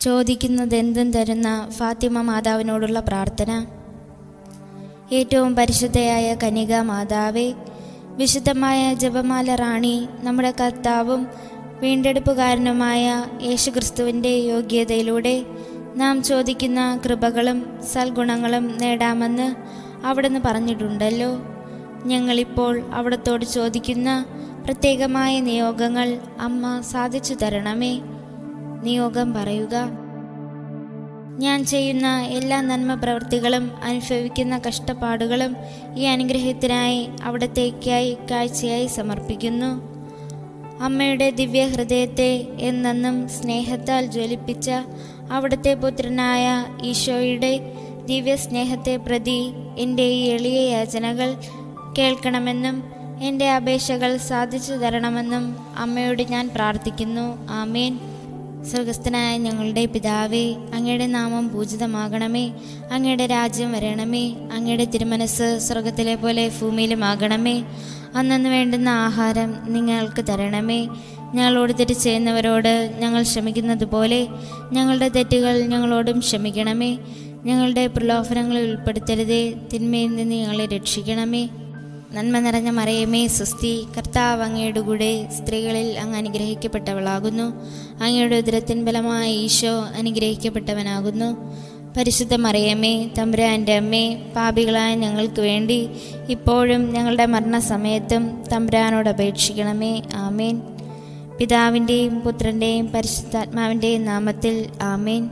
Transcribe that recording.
ചോദിക്കുന്നതെന്തും തരുന്ന ഫാത്തിമ മാതാവിനോടുള്ള പ്രാർത്ഥന. ഏറ്റവും പരിശുദ്ധയായ കന്യക മാതാവേ, വിശുദ്ധമായ ജപമാല റാണി, നമ്മുടെ കർത്താവും വീണ്ടെടുപ്പുകാരനുമായ യേശുക്രിസ്തുവിൻ്റെ യോഗ്യതയിലൂടെ നാം ചോദിക്കുന്ന കൃപകളും സൽഗുണങ്ങളും നേടാമെന്ന് അവിടുന്ന് പറഞ്ഞിട്ടുണ്ടല്ലോ. ഞങ്ങളിപ്പോൾ അവിടത്തോട് ചോദിക്കുന്ന പ്രത്യേകമായ നിയോഗങ്ങൾ അമ്മ സാധിച്ചു തരണമേ. നിയോഗം പറയുക. ഞാൻ ചെയ്യുന്ന എല്ലാ നന്മ പ്രവൃത്തികളും അനുഭവിക്കുന്ന കഷ്ടപ്പാടുകളും ഈ അനുഗ്രഹത്തിനായി അവിടത്തേക്കായി കാഴ്ചയായി സമർപ്പിക്കുന്നു. അമ്മയുടെ ദിവ്യഹൃദയത്തെ എന്നെന്നും സ്നേഹത്താൽ ജ്വലിപ്പിച്ച അവിടുത്തെ പുത്രനായ ഈശോയുടെ ദിവ്യ സ്നേഹത്തെ പ്രതി എൻ്റെ ഈ എളിയ യാചനകൾ കേൾക്കണമെന്നും എൻ്റെ അപേക്ഷകൾ സാധിച്ചു തരണമെന്നും അമ്മയോട് ഞാൻ പ്രാർത്ഥിക്കുന്നു. ആമേൻ. സ്വർഗസ്ഥനായ ഞങ്ങളുടെ പിതാവേ, അങ്ങയുടെ നാമം പൂജിതമാകണമേ. അങ്ങയുടെ രാജ്യം വരണമേ. അങ്ങയുടെ തിരുമനസ് സ്വർഗത്തിലെ പോലെ ഭൂമിയിലുമാകണമേ. അന്നു വേണ്ടുന്ന ആഹാരം നിങ്ങൾക്ക് തരണമേ. ഞങ്ങളോട് തെറ്റ് ചെയ്യുന്നവരോട് ഞങ്ങൾ ക്ഷമിക്കുന്നത് പോലെ ഞങ്ങളുടെ തെറ്റുകൾ ഞങ്ങളോടും ക്ഷമിക്കണമേ. ഞങ്ങളുടെ പ്രലോഭനങ്ങളിൽ ഉൾപ്പെടുത്തരുതേ, തിന്മയിൽ നിന്ന് ഞങ്ങളെ രക്ഷിക്കണമേ. നന്മ നിറഞ്ഞ മറിയമേ, സ്വസ്തി, കർത്താവ് അങ്ങയുടെ കൂടെ സ്ത്രീകളിൽ അങ്ങ് അനുഗ്രഹിക്കപ്പെട്ടവളാകുന്നു. അങ്ങയുടെ ഉദരത്തിൻ ബലമായ ഈശോ അനുഗ്രഹിക്കപ്പെട്ടവനാകുന്നു. പരിശുദ്ധ മറിയമേ, തമ്പുരാൻ്റെ അമ്മേ, പാപികളായ ഞങ്ങൾക്ക് വേണ്ടി ഇപ്പോഴും ഞങ്ങളുടെ മരണസമയത്തും തമ്പുരാനോട് അപേക്ഷിക്കണമേ. ആമേൻ. പിതാവിൻ്റെയും പുത്രൻ്റെയും പരിശുദ്ധാത്മാവിൻ്റെയും നാമത്തിൽ ആമേൻ.